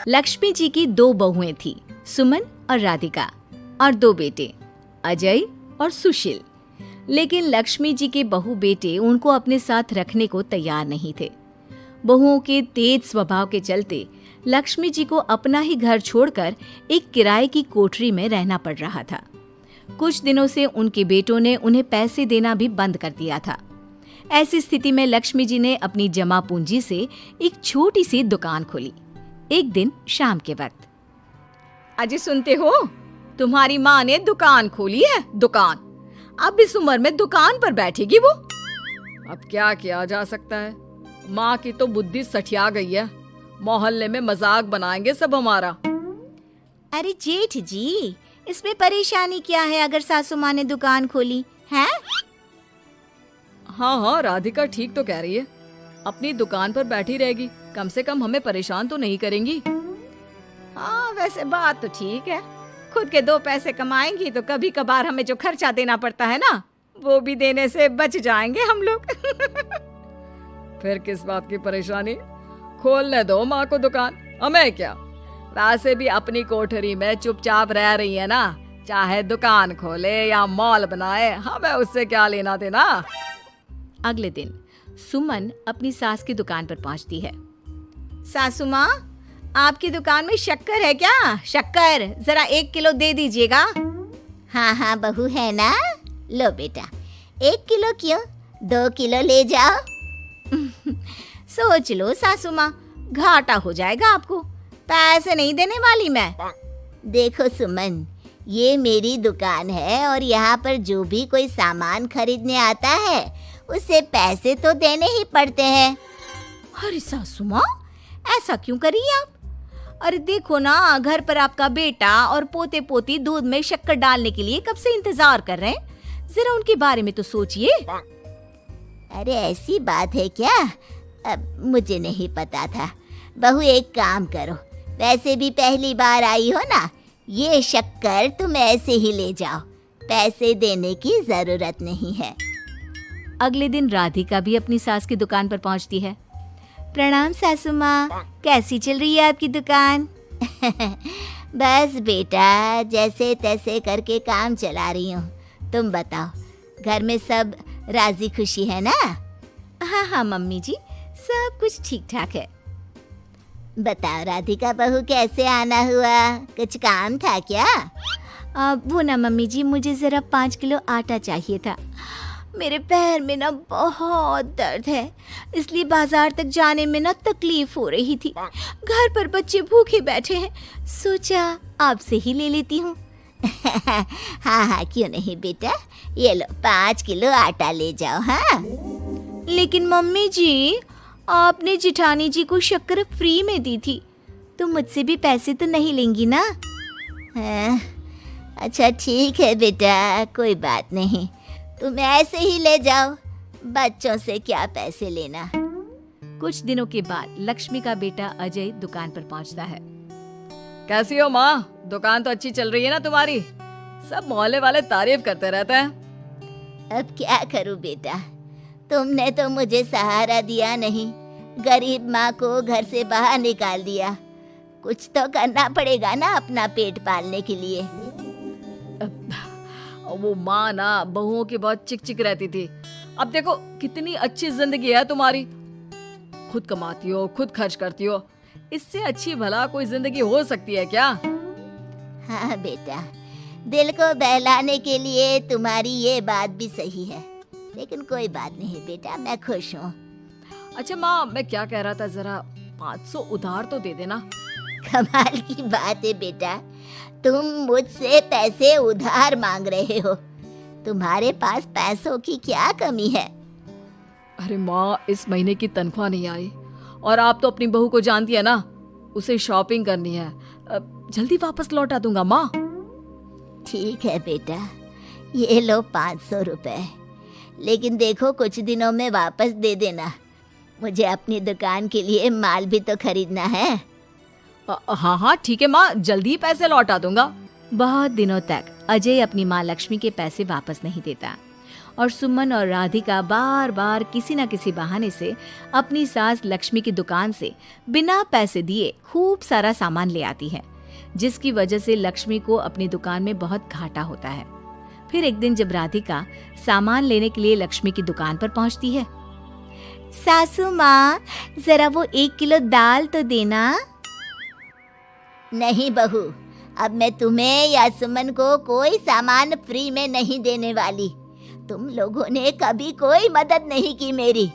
लक्ष्मी जी की 2 बहुएं थी, सुमन और राधिका, और 2 बेटे, अजय और सुशील। लेकिन लक्ष्मी जी के बहू बेटे उनको अपने साथ रखने को तैयार नहीं थे। बहुओं के तेज स्वभाव के चलते लक्ष्मी जी को अपना ही घर छोड़कर एक किराए की कोठरी में रहना पड़ रहा था। कुछ दिनों से उनके बेटों ने उन्हें पैसे देना भी बंद कर दिया था। ऐसी स्थिति में लक्ष्मी जी ने अपनी जमा पूंजी से एक छोटी सी दुकान खोली। एक दिन शाम के वक्त, अजय सुनते हो, तुम्हारी माँ ने दुकान खोली है। दुकान अब इस उम्र में दुकान पर बैठेगी वो। अब क्या किया जा सकता है, माँ की तो बुद्धि सठिया गई है। मोहल्ले में मजाक बनाएंगे सब हमारा। अरे जेठ जी, इसमें परेशानी क्या है अगर सासू माँ ने दुकान खोली है? हाँ, राधिका ठीक तो कह रही है। अपनी दुकान पर बैठी रहेगी, कम से कम हमें परेशान तो नहीं करेंगी। हाँ, वैसे बात तो ठीक है। खुद के 2 पैसे कमाएंगी तो कभी कभार हमें जो खर्चा देना पड़ता है ना, वो भी देने से बच जाएंगे हम लोग। फिर किस बात की परेशानी, खोलने दो माँ को दुकान, हमें क्या। वैसे भी अपनी कोठरी में चुपचाप रह रही है ना, चाहे दुकान खोले या मॉल बनाए, हमें उससे क्या लेना देना। अगले दिन सुमन अपनी सास की दुकान पर पहुंचती है। सासू माँ, आपकी दुकान में शक्कर है क्या? शक्कर जरा 1 किलो दे दीजिएगा। हाँ हाँ बहू है ना, लो बेटा 1 किलो क्यों, 2 किलो ले जाओ। सोच लो सासू माँ, घाटा हो जाएगा आपको, पैसे नहीं देने वाली मैं। देखो सुमन, ये मेरी दुकान है और यहाँ पर जो भी कोई सामान खरीदने आता है उसे पैसे तो देने ही पड़ते हैं। अरे सासू माँ, ऐसा क्यों करी आप? अरे देखो ना, घर पर आपका बेटा और पोते पोती दूध में शक्कर डालने के लिए कब से इंतजार कर रहे हैं। जरा उनके बारे में तो सोचिए। अरे ऐसी बात है क्या? अब मुझे नहीं पता था। बहू एक काम करो, वैसे भी पहली बार आई हो ना, ये शक्कर तुम ऐसे ही ले जाओ, पैसे देने की जरूरत नहीं है। अगले दिन राधिका भी अपनी सास की दुकान पर पहुंचती है। प्रणाम सासू माँ, कैसी चल रही है आपकी दुकान? बस बेटा, जैसे तैसे करके काम चला रही हूँ। तुम बताओ, घर में सब राजी खुशी है ना? हाँ हाँ मम्मी जी, सब कुछ ठीक ठाक है। बताओ राधिका बहू, कैसे आना हुआ? कुछ काम था क्या? वो ना मम्मी जी, मुझे ज़रा 5 किलो आटा चाहिए था। मेरे पैर में ना बहुत दर्द है, इसलिए बाजार तक जाने में ना तकलीफ हो रही थी। घर पर बच्चे भूखे बैठे हैं, सोचा आपसे ही ले लेती हूँ। हाँ हाँ क्यों नहीं बेटा, ये लो 5 किलो आटा ले जाओ। हाँ लेकिन मम्मी जी, आपने जिठानी जी को शक्कर फ्री में दी थी, तो मुझसे भी पैसे तो नहीं लेंगी ना? हाँ, अच्छा ठीक है बेटा, कोई बात नहीं, तुम ऐसे ही ले जाओ, बच्चों से क्या पैसे लेना। कुछ दिनों के बाद लक्ष्मी का बेटा अजय दुकान पर पहुंचता है। कैसी हो माँ, दुकान तो अच्छी चल रही है ना तुम्हारी? सब मोहल्ले वाले तारीफ करते रहते हैं। अब क्या करूं बेटा, तुमने तो मुझे सहारा दिया नहीं, गरीब माँ को घर से बाहर निकाल दिया। कुछ तो करना पड़ेगा ना अपना पेट पालने के लिए। वो माँ ना बहुओं की बहुत चिक चिक रहती थी। अब देखो कितनी अच्छी जिंदगी है तुम्हारी, खुद कमाती हो, खुद खर्च करती हो, इससे अच्छी भला कोई जिंदगी हो सकती है क्या? हाँ बेटा, दिल को बहलाने के लिए तुम्हारी ये बात भी सही है, लेकिन कोई बात नहीं बेटा, मैं खुश हूँ। अच्छा माँ, मैं क्या कह रहा था, जरा 500 उधार तो दे देना। कमाल की बात है बेटा, तुम मुझसे पैसे उधार मांग रहे हो, तुम्हारे पास पैसों की क्या कमी है? अरे माँ, इस महीने की तनख्वाह नहीं आई और आप तो अपनी बहू को जानती है ना, उसे शॉपिंग करनी है, जल्दी वापस लौटा दूंगा माँ। ठीक है बेटा, ये लो 500 रुपए, लेकिन देखो कुछ दिनों में वापस दे देना, मुझे अपनी दुकान के लिए माल भी तो खरीदना है। हाँ हाँ ठीक है माँ, जल्दी पैसे लौटा दूंगा। बहुत दिनों तक अजय अपनी माँ लक्ष्मी के पैसे वापस नहीं देता और सुमन और राधिका बार बार किसी न किसी बहाने से अपनी सास लक्ष्मी की दुकान से बिना पैसे दिए खूब सारा सामान ले आती है, जिसकी वजह से लक्ष्मी को अपनी दुकान में बहुत घाटा होता है। फिर एक दिन जब राधिका सामान लेने के लिए लक्ष्मी की दुकान पर पहुंचती है, सासू माँ, जरा वो 1 किलो दाल तो देना। नहीं बहू, अब मैं तुम्हें या सुमन को कोई सामान फ्री में नहीं देने वाली। तुम लोगों ने कभी कोई मदद नहीं की मेरी,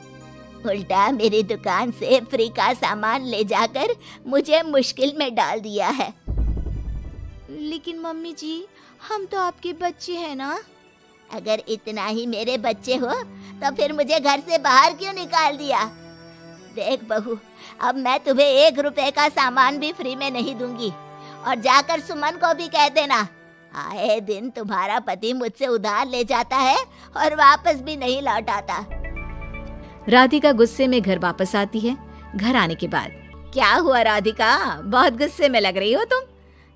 उल्टा मेरी दुकान से फ्री का सामान ले जाकर मुझे मुश्किल में डाल दिया है। लेकिन मम्मी जी, हम तो आपके बच्चे हैं ना। अगर इतना ही मेरे बच्चे हो तो फिर मुझे घर से बाहर क्यों निकाल दिया? देख बहू, अब मैं तुम्हें 1 रुपए का सामान भी फ्री में नहीं दूंगी। और जाकर सुमन को भी कह देना, आए दिन तुम्हारा पति मुझसे उधार ले जाता है और वापस भी नहीं लौट आता। राधिका गुस्से में घर वापस आती है। घर आने के बाद, क्या हुआ राधिका, बहुत गुस्से में लग रही हो तुम?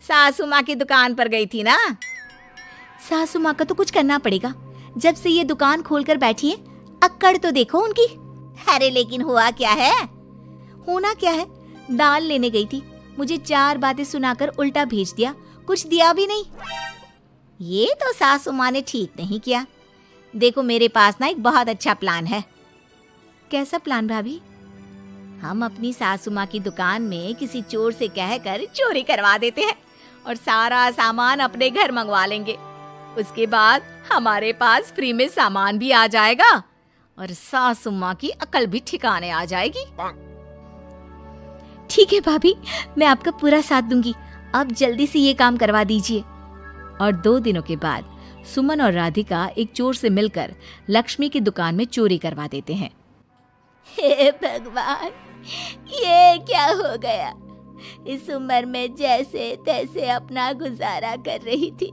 सासू माँ की दुकान पर गई थी ना? सासू माँ का तो कुछ करना पड़ेगा, जब से ये दुकान खोलकर बैठी है। अक्कड़ तो देखो उनकी। अरे लेकिन हुआ क्या है? होना क्या है, दाल लेने गई थी, मुझे 4 बातें सुनाकर उल्टा भेज दिया, कुछ दिया भी नहीं। ये तो सासू माँ ने ठीक नहीं किया। देखो मेरे पास ना एक बहुत अच्छा प्लान है। कैसा प्लान भाभी? हम अपनी सासू माँ की दुकान में किसी चोर से कहकर चोरी करवा देते हैं और सारा सामान अपने घर मंगवा लेंगे। उसके बाद हमारे पास फ्री में सामान भी आ जाएगा और सासू माँ की अकल भी ठिकाने आ जाएगी। ठीक है भाभी, मैं आपका पूरा साथ दूंगी। आप जल्दी से ये काम करवा दीजिए। और 2 दिनों के बाद सुमन और राधिका एक चोर से मिलकर लक्ष्मी की दुकान में चोरी करवा देते हैं। हे भगवान, ये क्या हो गया? इस उम्र में जैसे तैसे अपना गुजारा कर रही थी,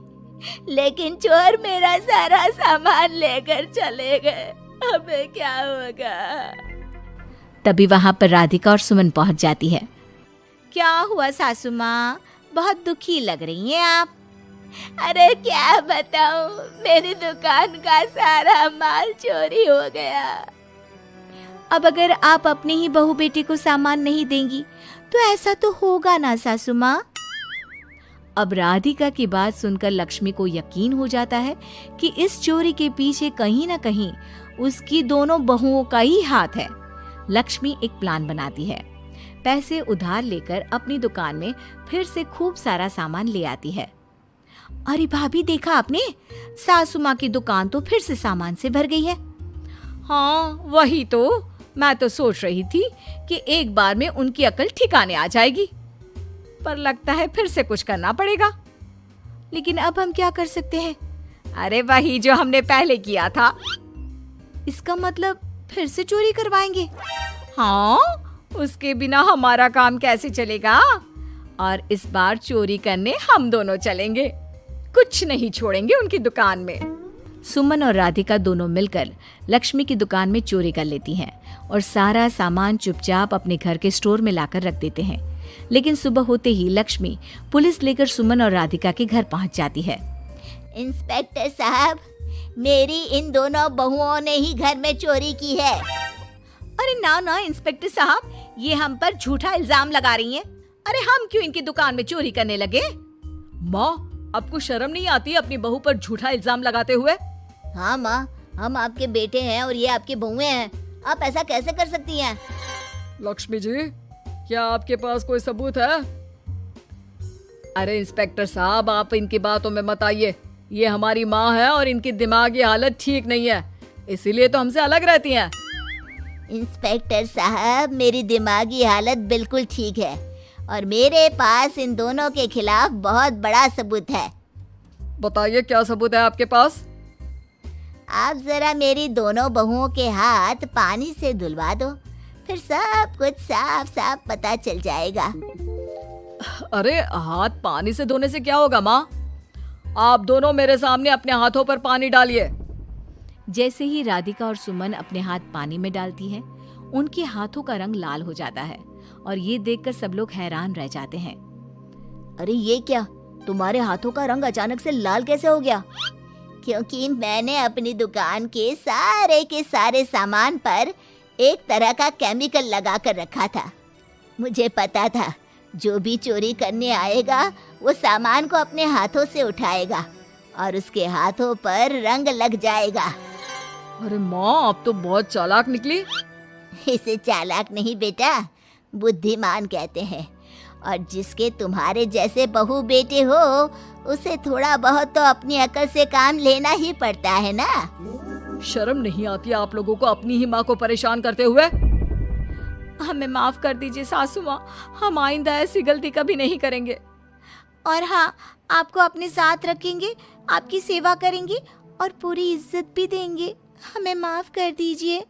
लेकिन चोर मेरा सारा सामान लेकर चले गए। अब क्या होगा? तभी वहां पर राधिका और सुमन पहुंच जाती है। क्या हुआ सासू माँ, बहुत दुखी लग रही हैं आप। अरे क्या बताऊं, मेरी दुकान का सारा माल चोरी हो गया। अब अगर आप अपने ही बहू बेटे को सामान नहीं देंगी तो ऐसा तो होगा ना सासू माँ। अब राधिका की बात सुनकर लक्ष्मी को यकीन हो जाता है कि इस चोरी के पीछे कहीं ना कहीं उसकी दोनों बहुओं का ही हाथ है। लक्ष्मी एक प्लान बनाती है। पैसे उधार लेकर अपनी दुकान में फिर से खूब सारा सामान ले आती है। अरे भाभी, देखा आपने, सासू माँ की दुकान तो फिर से सामान से भर गई है। हाँ वही तो, मैं तो सोच रही थी कि एक बार में उनकी अकल ठिकाने आ जाएगी, पर लगता है फिर से कुछ करना पड़ेगा। लेकिन अब हम क्या कर सकते हैं? अरे वही जो हमने पहले किया था। इसका मतलब फिर से चोरी करवाएंगे? हाँ, उसके बिना हमारा काम कैसे चलेगा? और इस बार चोरी करने हम दोनों चलेंगे, कुछ नहीं छोड़ेंगे उनकी दुकान में। सुमन और राधिका दोनों मिलकर लक्ष्मी की दुकान में चोरी कर लेती हैं और सारा सामान चुपचाप अपने घर के स्टोर में लाकर रख देते हैं। लेकिन सुबह होते ही लक्ष्मी पुलिस लेकर सुमन और राधिका के घर पहुंच जाती है। इंस्पेक्टर साहब, मेरी इन दोनों बहुओं ने ही घर में चोरी की है। अरे ना ना इंस्पेक्टर साहब, ये हम पर झूठा इल्जाम लगा रही हैं। अरे हम क्यों इनकी दुकान में चोरी करने लगे? माँ, आपको शर्म नहीं आती अपनी बहू पर झूठा इल्जाम लगाते हुए? हाँ माँ, हम आपके बेटे हैं और ये आपकी बहुएं हैं, आप ऐसा कैसे कर सकती हैं? लक्ष्मी जी, क्या आपके पास कोई सबूत है? अरे इंस्पेक्टर साहब, आप इनकी बातों में मत आइए। ये हमारी माँ है और इनकी दिमागी हालत ठीक नहीं है, इसीलिए तो हमसे अलग रहती हैं। इंस्पेक्टर साहब, मेरी दिमागी हालत बिल्कुल ठीक है और मेरे पास इन दोनों के खिलाफ बहुत बड़ा सबूत है। बताइए, क्या सबूत है आपके पास? आप जरा मेरी दोनों बहुओं के हाथ पानी से धुलवा दो, फिर सब कुछ साफ साफ पता चल जाएगा। अरे हाथ पानी से धोने से क्या होगा माँ? आप दोनों मेरे सामने अपने हाथों पर पानी डालिए। जैसे ही राधिका और सुमन अपने हाथ पानी में डालती हैं, उनके हाथों का रंग लाल हो जाता है और ये देखकर सब लोग हैरान रह जाते हैं। अरे ये क्या, तुम्हारे हाथों का रंग अचानक से लाल कैसे हो गया? क्योंकि मैंने अपनी दुकान के सारे सामान पर एक तरह का केमिकल लगा कर रखा था। मुझे पता था जो भी चोरी करने आएगा वो सामान को अपने हाथों से उठाएगा और उसके हाथों पर रंग लग जाएगा। अरे माँ, आप तो बहुत चालाक निकली। इसे चालाक नहीं बेटा, बुद्धिमान कहते हैं। और जिसके तुम्हारे जैसे बहू बेटे हो उसे थोड़ा बहुत तो अपनी अकल से काम लेना ही पड़ता है ना। शर्म नहीं आती आप लोगों को अपनी ही माँ को परेशान करते हुए? हमें माफ कर दीजिए सासू माँ, हम आइंदा ऐसी गलती कभी नहीं करेंगे। और हाँ, आपको अपने साथ रखेंगे, आपकी सेवा करेंगे और पूरी इज्जत भी देंगे। हमें माफ कर दीजिए।